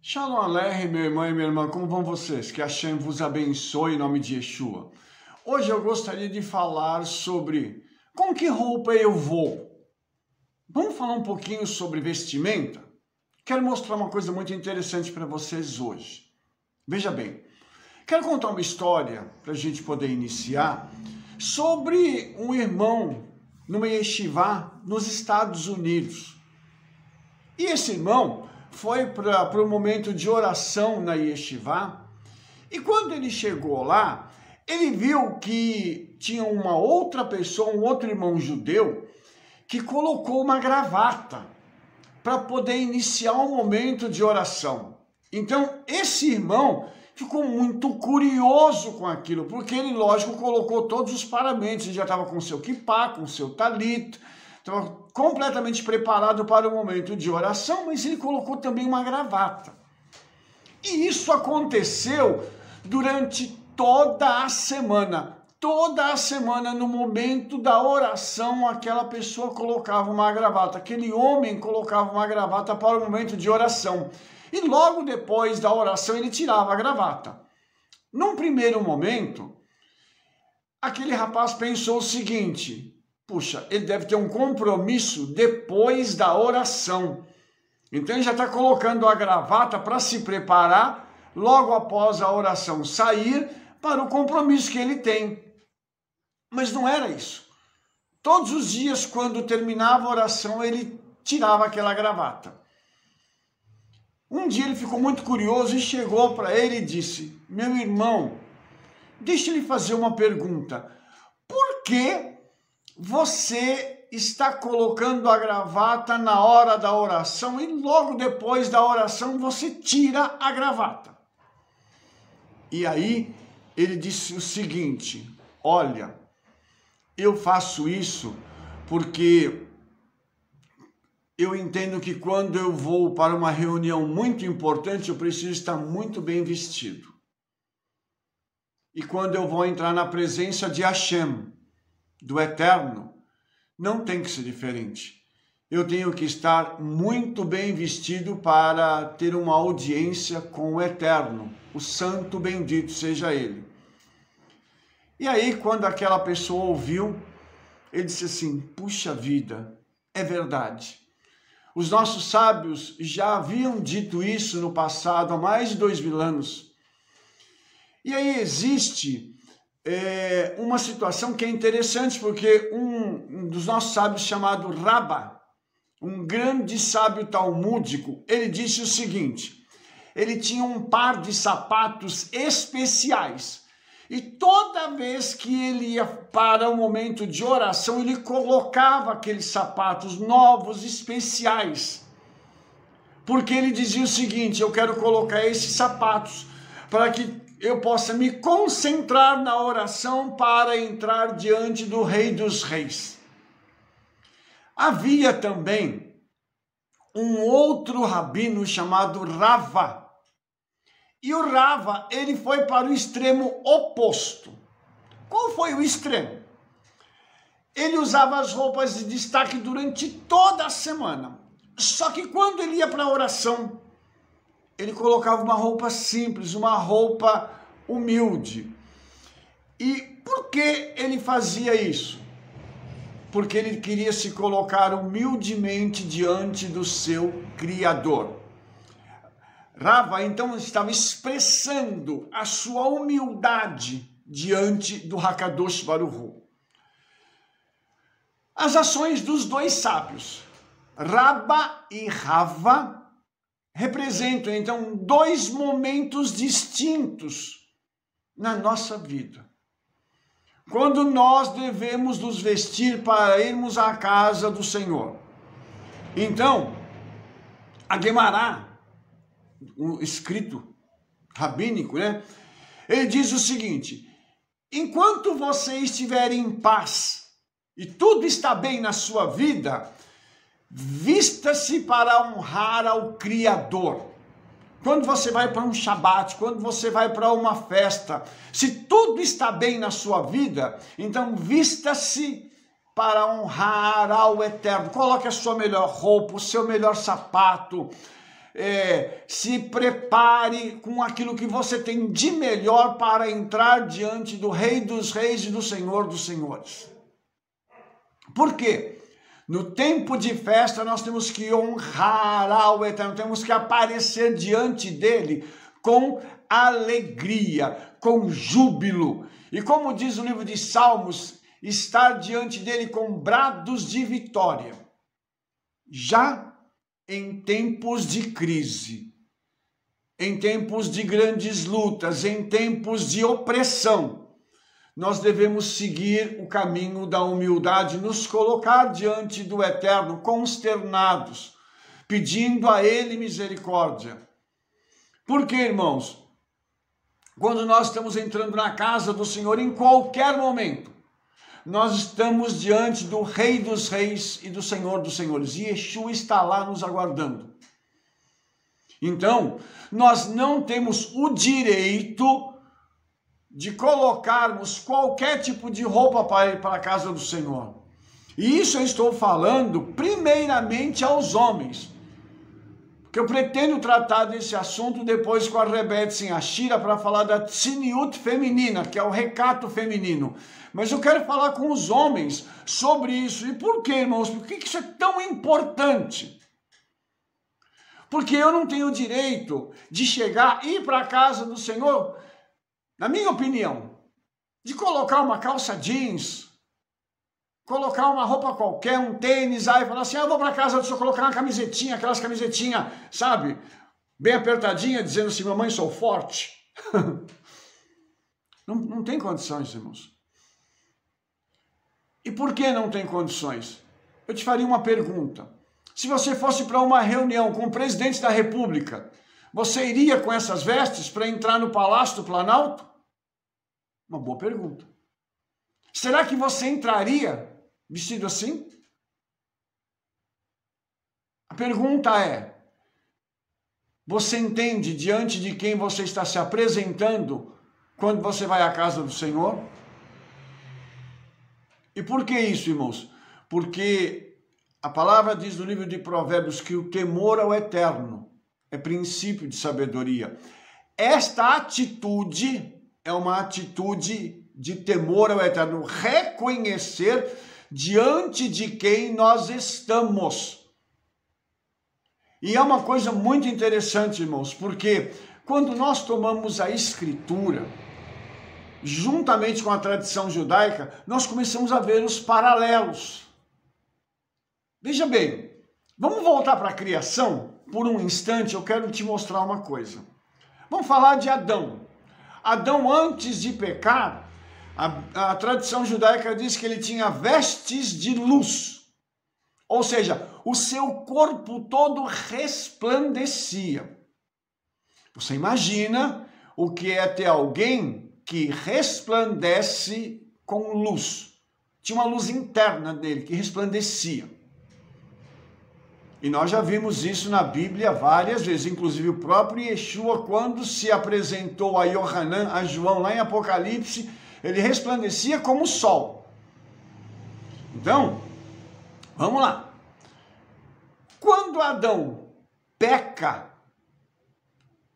Shalom Aleichem, meu irmão e minha irmã, como vão vocês? Que Hashem vos abençoe em nome de Yeshua. Hoje eu gostaria de falar sobre com que roupa eu vou. Vamos falar um pouquinho sobre vestimenta? Quero mostrar uma coisa muito interessante para vocês hoje. Veja bem, quero contar uma história para a gente poder iniciar sobre um irmão numa yeshiva nos Estados Unidos. E esse irmão foi para um momento de oração na yeshiva, e quando ele chegou lá, ele viu que tinha uma outra pessoa, um outro irmão judeu, que colocou uma gravata para poder iniciar um momento de oração. Então, esse irmão ficou muito curioso com aquilo, porque ele, lógico, colocou todos os paramentos, ele já estava com seu kippá, com seu talit, estava completamente preparado para o momento de oração, mas ele colocou também uma gravata. E isso aconteceu durante toda a semana. Toda a semana, no momento da oração, aquela pessoa colocava uma gravata, aquele homem colocava uma gravata para o momento de oração. E logo depois da oração, ele tirava a gravata. Num primeiro momento, aquele rapaz pensou o seguinte: puxa, ele deve ter um compromisso depois da oração. Então ele já está colocando a gravata para se preparar logo após a oração sair para o compromisso que ele tem. Mas não era isso. Todos os dias, quando terminava a oração, ele tirava aquela gravata. Um dia ele ficou muito curioso e chegou para ele e disse: meu irmão, deixa eu lhe fazer uma pergunta. Por que você está colocando a gravata na hora da oração e logo depois da oração você tira a gravata? E aí ele disse o seguinte: olha, eu faço isso porque eu entendo que quando eu vou para uma reunião muito importante, eu preciso estar muito bem vestido. E quando eu vou entrar na presença de Hashem, do Eterno, não tem que ser diferente. Eu tenho que estar muito bem vestido para ter uma audiência com o Eterno, o Santo bendito seja Ele. E aí, quando aquela pessoa ouviu, ele disse assim: puxa vida, é verdade. Os nossos sábios já haviam dito isso no passado, há mais de 2000 anos. E aí existe uma situação que é interessante, porque um dos nossos sábios, chamado Rabba, um grande sábio talmúdico, ele disse o seguinte: ele tinha um par de sapatos especiais, e toda vez que ele ia para o momento de oração, ele colocava aqueles sapatos novos, especiais, porque ele dizia o seguinte: eu quero colocar esses sapatos para que eu possa me concentrar na oração para entrar diante do Rei dos Reis. Havia também um outro rabino chamado Rava. E o Rava, ele foi para o extremo oposto. Qual foi o extremo? Ele usava as roupas de destaque durante toda a semana. Só que quando ele ia para a oração, ele colocava uma roupa simples, uma roupa humilde. E por que ele fazia isso? Porque ele queria se colocar humildemente diante do seu Criador. Rava, então, estava expressando a sua humildade diante do Hakadosh Baruch Hu. As ações dos dois sábios, Rabba e Rava, representam, então, dois momentos distintos na nossa vida. Quando nós devemos nos vestir para irmos à casa do Senhor. Então, a Guemará, um escrito rabínico, né? Ele diz o seguinte: enquanto você estiver em paz e tudo está bem na sua vida, vista-se para honrar ao Criador. Quando você vai para um Shabat, quando você vai para uma festa, se tudo está bem na sua vida, então vista-se para honrar ao Eterno. Coloque a sua melhor roupa, o seu melhor sapato, se prepare com aquilo que você tem de melhor para entrar diante do Rei dos Reis e do Senhor dos Senhores. Por quê? No tempo de festa nós temos que honrar ao Eterno, temos que aparecer diante dele com alegria, com júbilo. E como diz o livro de Salmos, estar diante dele com brados de vitória. Já em tempos de crise, em tempos de grandes lutas, em tempos de opressão, nós devemos seguir o caminho da humildade, nos colocar diante do Eterno, consternados, pedindo a Ele misericórdia. Por quê, irmãos? Quando nós estamos entrando na casa do Senhor, em qualquer momento, nós estamos diante do Rei dos Reis e do Senhor dos Senhores. E Yeshua está lá nos aguardando. Então, nós não temos o direito de colocarmos qualquer tipo de roupa para ir para a casa do Senhor. E isso eu estou falando primeiramente aos homens. Porque eu pretendo tratar desse assunto depois com a Rebete Sinhashira para falar da tzniut feminina, que é o recato feminino. Mas eu quero falar com os homens sobre isso. E por quê, irmãos? Por que isso é tão importante? Porque eu não tenho o direito de chegar e ir para a casa do Senhor, na minha opinião, de colocar uma calça jeans, colocar uma roupa qualquer, um tênis, aí falar assim, eu vou para casa do Senhor colocar uma camisetinha, aquelas camisetinhas, sabe, bem apertadinha, dizendo assim, mamãe, sou forte. Não tem condições, irmãos. E por que não tem condições? Eu te faria uma pergunta. Se você fosse para uma reunião com o presidente da República, você iria com essas vestes para entrar no Palácio do Planalto? Uma boa pergunta. Será que você entraria vestido assim? A pergunta é, você entende diante de quem você está se apresentando quando você vai à casa do Senhor? E por que isso, irmãos? Porque a palavra diz no livro de Provérbios que o temor ao Eterno é princípio de sabedoria. Esta atitude é uma atitude de temor ao Eterno, reconhecer diante de quem nós estamos. E é uma coisa muito interessante, irmãos, porque quando nós tomamos a Escritura, juntamente com a tradição judaica, nós começamos a ver os paralelos. Veja bem, vamos voltar para a criação por um instante, eu quero te mostrar uma coisa. Vamos falar de Adão. Adão, antes de pecar, a tradição judaica diz que ele tinha vestes de luz. Ou seja, o seu corpo todo resplandecia. Você imagina o que é ter alguém que resplandece com luz. Tinha uma luz interna dele que resplandecia. E nós já vimos isso na Bíblia várias vezes, inclusive o próprio Yeshua, quando se apresentou a Yohanan, a João, lá em Apocalipse, ele resplandecia como o sol. Então, vamos lá. Quando Adão peca,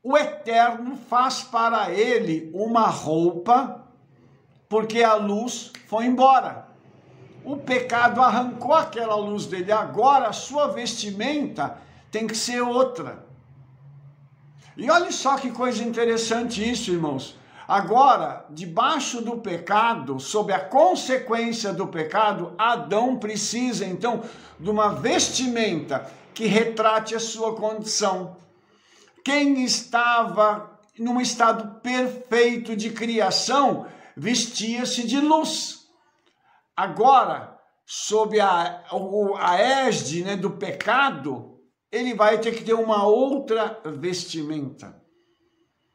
o Eterno faz para ele uma roupa, porque a luz foi embora. O pecado arrancou aquela luz dele. Agora a sua vestimenta tem que ser outra. E olha só que coisa interessante isso, irmãos. Agora, debaixo do pecado, sob a consequência do pecado, Adão precisa então de uma vestimenta que retrate a sua condição. Quem estava num estado perfeito de criação, vestia-se de luz. Agora, sob a égide, do pecado, ele vai ter que ter uma outra vestimenta,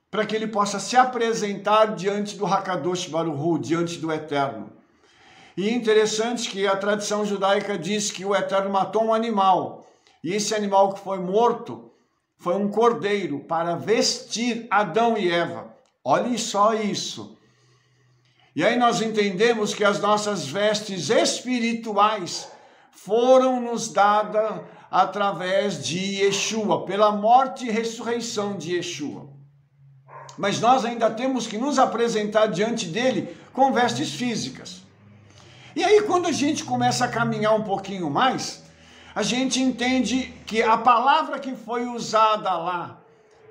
para que ele possa se apresentar diante do Hakadosh Baruch Hu, diante do Eterno. E é interessante que a tradição judaica diz que o Eterno matou um animal, e esse animal que foi morto foi um cordeiro para vestir Adão e Eva. Olhem só isso. E aí nós entendemos que as nossas vestes espirituais foram nos dadas através de Yeshua, pela morte e ressurreição de Yeshua. Mas nós ainda temos que nos apresentar diante dele com vestes físicas. E aí, quando a gente começa a caminhar um pouquinho mais, a gente entende que a palavra que foi usada lá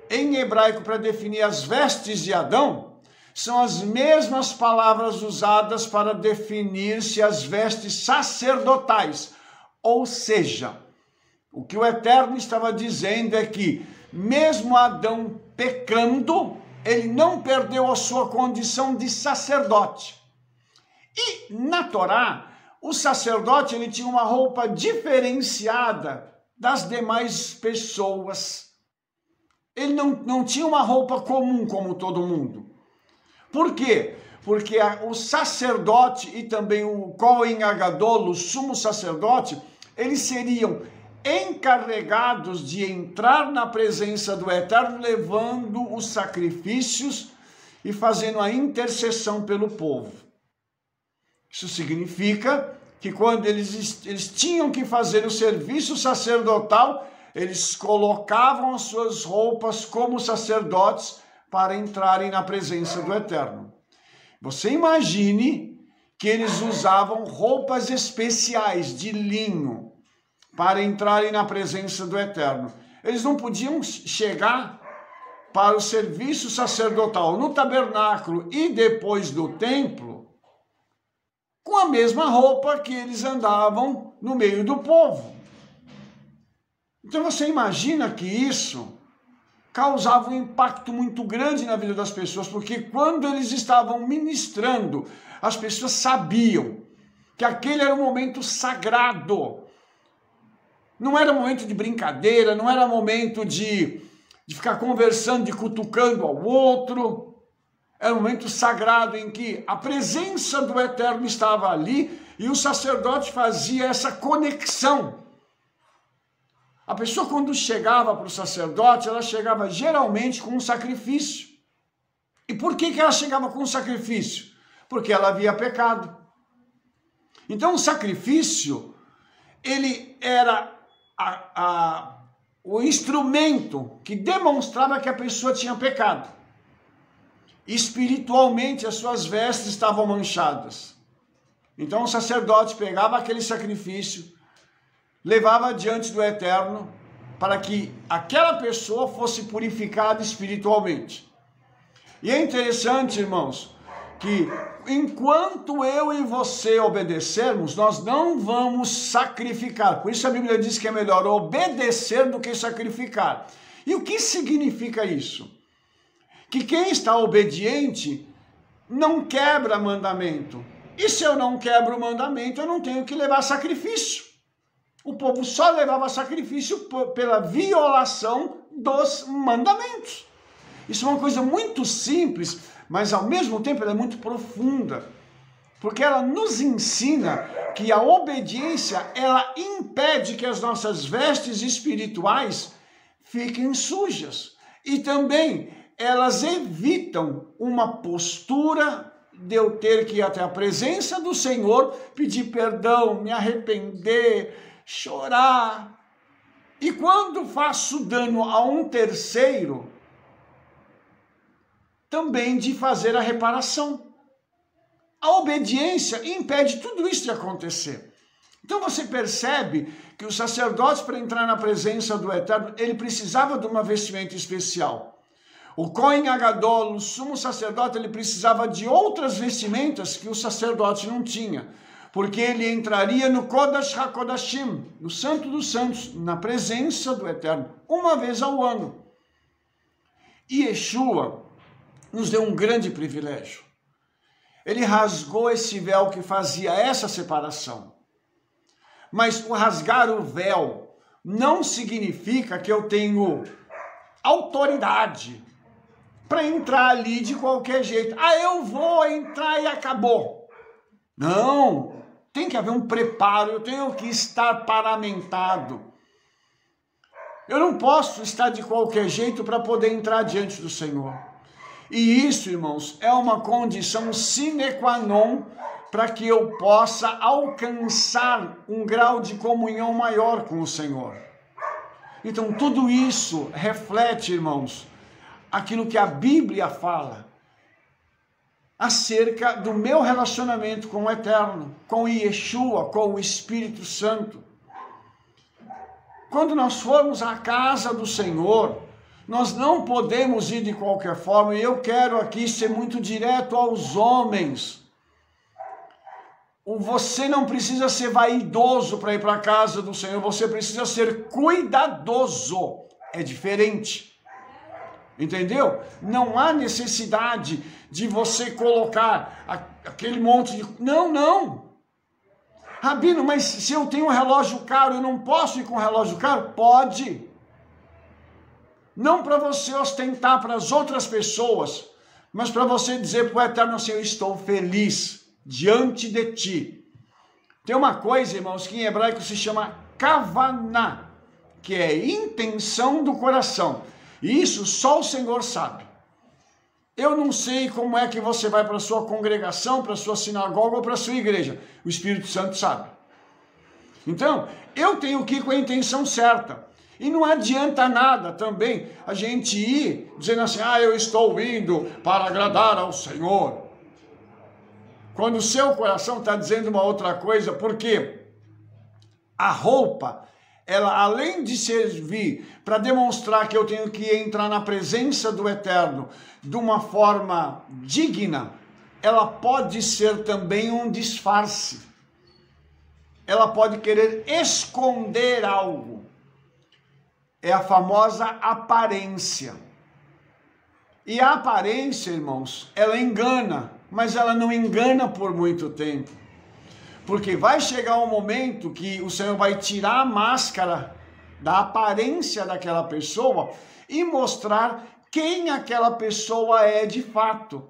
em hebraico para definir as vestes de Adão são as mesmas palavras usadas para definir-se as vestes sacerdotais. Ou seja, o que o Eterno estava dizendo é que, mesmo Adão pecando, ele não perdeu a sua condição de sacerdote. E na Torá, o sacerdote ele tinha uma roupa diferenciada das demais pessoas. Ele não tinha uma roupa comum como todo mundo. Por quê? Porque o sacerdote e também o Kohen Agadol, o sumo sacerdote, eles seriam encarregados de entrar na presença do Eterno, levando os sacrifícios e fazendo a intercessão pelo povo. Isso significa que quando eles tinham que fazer o serviço sacerdotal, eles colocavam as suas roupas como sacerdotes para entrarem na presença do Eterno. Você imagine que eles usavam roupas especiais de linho para entrarem na presença do Eterno. Eles não podiam chegar para o serviço sacerdotal no tabernáculo e depois do templo com a mesma roupa que eles andavam no meio do povo. Então você imagina que isso causava um impacto muito grande na vida das pessoas, porque quando eles estavam ministrando, as pessoas sabiam que aquele era um momento sagrado. Não era momento de brincadeira, não era momento de ficar conversando, de cutucando ao outro. Era um momento sagrado em que a presença do Eterno estava ali e o sacerdote fazia essa conexão. A pessoa, quando chegava para o sacerdote, ela chegava geralmente com um sacrifício. E por que ela chegava com um sacrifício? Porque ela havia pecado. Então o sacrifício, ele era o instrumento que demonstrava que a pessoa tinha pecado. Espiritualmente, as suas vestes estavam manchadas. Então o sacerdote pegava aquele sacrifício, levava diante do Eterno, para que aquela pessoa fosse purificada espiritualmente. E é interessante, irmãos, que enquanto eu e você obedecermos, nós não vamos sacrificar. Por isso a Bíblia diz que é melhor obedecer do que sacrificar. E o que significa isso? Que quem está obediente não quebra mandamento. E se eu não quebro o mandamento, eu não tenho que levar sacrifício. O povo só levava sacrifício pela violação dos mandamentos. Isso é uma coisa muito simples, mas ao mesmo tempo ela é muito profunda. Porque ela nos ensina que a obediência, ela impede que as nossas vestes espirituais fiquem sujas. E também elas evitam uma postura de eu ter que ir até a presença do Senhor, pedir perdão, me arrepender, chorar. E quando faço dano a um terceiro, também de fazer a reparação. A obediência impede tudo isso de acontecer. Então você percebe que o sacerdote, para entrar na presença do Eterno, ele precisava de uma vestimenta especial. O Kohen Agadol, o sumo sacerdote, ele precisava de outras vestimentas que o sacerdote não tinha, porque ele entraria no Kodash HaKodashim, no Santo dos Santos, na presença do Eterno, uma vez ao ano. E Yeshua nos deu um grande privilégio. Ele rasgou esse véu que fazia essa separação. Mas o rasgar o véu não significa que eu tenho autoridade para entrar ali de qualquer jeito. Ah, eu vou entrar e acabou. Não, tem que haver um preparo, eu tenho que estar paramentado. Eu não posso estar de qualquer jeito para poder entrar diante do Senhor. E isso, irmãos, é uma condição sine qua non para que eu possa alcançar um grau de comunhão maior com o Senhor. Então, tudo isso reflete, irmãos, aquilo que a Bíblia fala acerca do meu relacionamento com o Eterno, com Yeshua, com o Espírito Santo. Quando nós formos à casa do Senhor, nós não podemos ir de qualquer forma, e eu quero aqui ser muito direto aos homens. Você não precisa ser vaidoso para ir para a casa do Senhor, você precisa ser cuidadoso. É diferente. Entendeu? Não há necessidade de você colocar aquele monte de... Não. Rabino, mas se eu tenho um relógio caro, eu não posso ir com um relógio caro? Pode. Não para você ostentar para as outras pessoas, mas para você dizer para o Eterno assim, eu estou feliz diante de ti. Tem uma coisa, irmãos, que em hebraico se chama kavaná, que é intenção do coração. E isso só o Senhor sabe. Eu não sei como é que você vai para a sua congregação, para a sua sinagoga ou para a sua igreja. O Espírito Santo sabe. Então, eu tenho que ir com a intenção certa. E não adianta nada também a gente ir dizendo assim, eu estou indo para agradar ao Senhor. Quando o seu coração está dizendo uma outra coisa, porque a roupa, ela além de servir para demonstrar que eu tenho que entrar na presença do Eterno de uma forma digna, ela pode ser também um disfarce. Ela pode querer esconder algo. É a famosa aparência. E a aparência, irmãos, ela engana, mas ela não engana por muito tempo. Porque vai chegar um momento que o Senhor vai tirar a máscara da aparência daquela pessoa e mostrar quem aquela pessoa é de fato.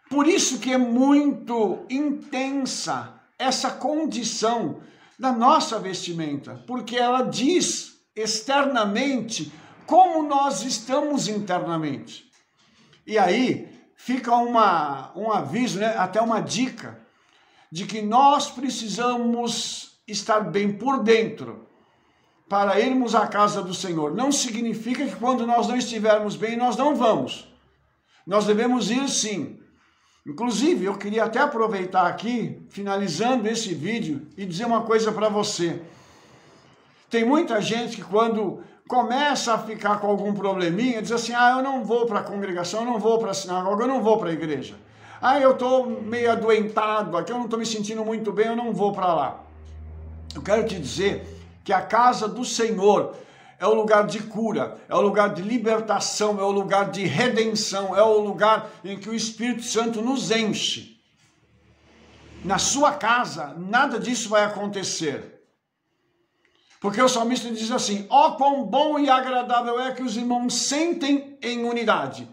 Por isso que é muito intensa essa condição da nossa vestimenta, porque ela diz externamente como nós estamos internamente. E aí fica um aviso, né? Até uma dica, de que nós precisamos estar bem por dentro para irmos à casa do Senhor. Não significa que quando nós não estivermos bem, nós não vamos. Nós devemos ir sim. Inclusive, eu queria até aproveitar aqui, finalizando esse vídeo, e dizer uma coisa para você. Tem muita gente que quando começa a ficar com algum probleminha, diz assim, eu não vou para a congregação, eu não vou para a sinagoga, eu não vou para a igreja. Eu estou meio adoentado aqui, eu não estou me sentindo muito bem, eu não vou para lá. Eu quero te dizer que a casa do Senhor é o lugar de cura, é o lugar de libertação, é o lugar de redenção, é o lugar em que o Espírito Santo nos enche. Na sua casa, nada disso vai acontecer. Porque o salmista diz assim, quão bom e agradável é que os irmãos sentem em unidade.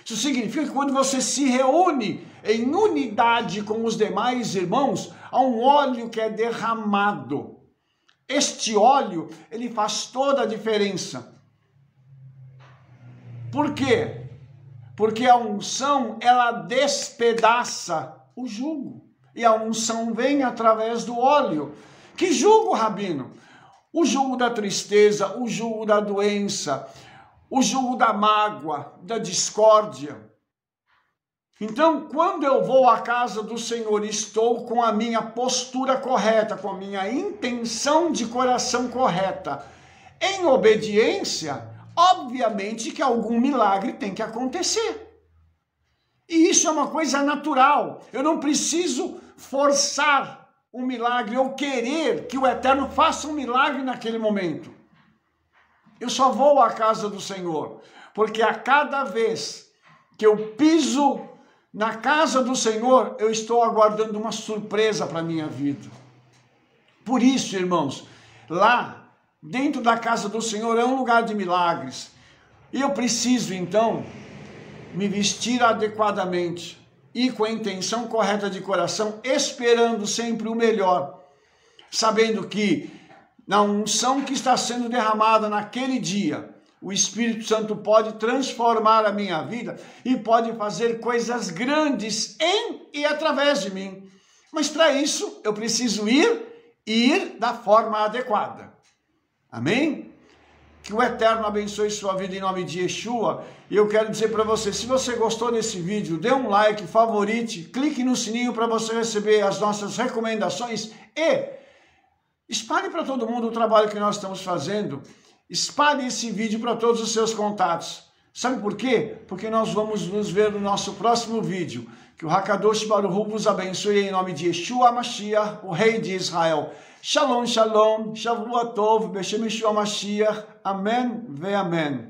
Isso significa que quando você se reúne em unidade com os demais irmãos, há um óleo que é derramado. Este óleo, ele faz toda a diferença. Por quê? Porque a unção, ela despedaça o jugo. E a unção vem através do óleo. Que jugo, Rabino? O jugo da tristeza, o jugo da doença, o jugo da mágoa, da discórdia. Então, quando eu vou à casa do Senhor, estou com a minha postura correta, com a minha intenção de coração correta, em obediência, obviamente que algum milagre tem que acontecer. E isso é uma coisa natural. Eu não preciso forçar um milagre ou querer que o Eterno faça um milagre naquele momento. Eu só vou à casa do Senhor, porque a cada vez que eu piso na casa do Senhor, eu estou aguardando uma surpresa para a minha vida. Por isso, irmãos, lá dentro da casa do Senhor é um lugar de milagres. E eu preciso, então, me vestir adequadamente e com a intenção correta de coração, esperando sempre o melhor, sabendo que na unção que está sendo derramada naquele dia, o Espírito Santo pode transformar a minha vida e pode fazer coisas grandes em e através de mim. Mas para isso, eu preciso ir da forma adequada. Amém? Que o Eterno abençoe sua vida em nome de Yeshua. E eu quero dizer para você, se você gostou desse vídeo, dê um like, favorite, clique no sininho para você receber as nossas recomendações e espalhe para todo mundo o trabalho que nós estamos fazendo. Espalhe esse vídeo para todos os seus contatos. Sabe por quê? Porque nós vamos nos ver no nosso próximo vídeo. Que o Hakadosh Baruch Hu vos abençoe em nome de Yeshua Mashiach, o Rei de Israel. Shalom, shalom, Shavua Tov, Beshem Yeshua Mashiach. Amém ve amém.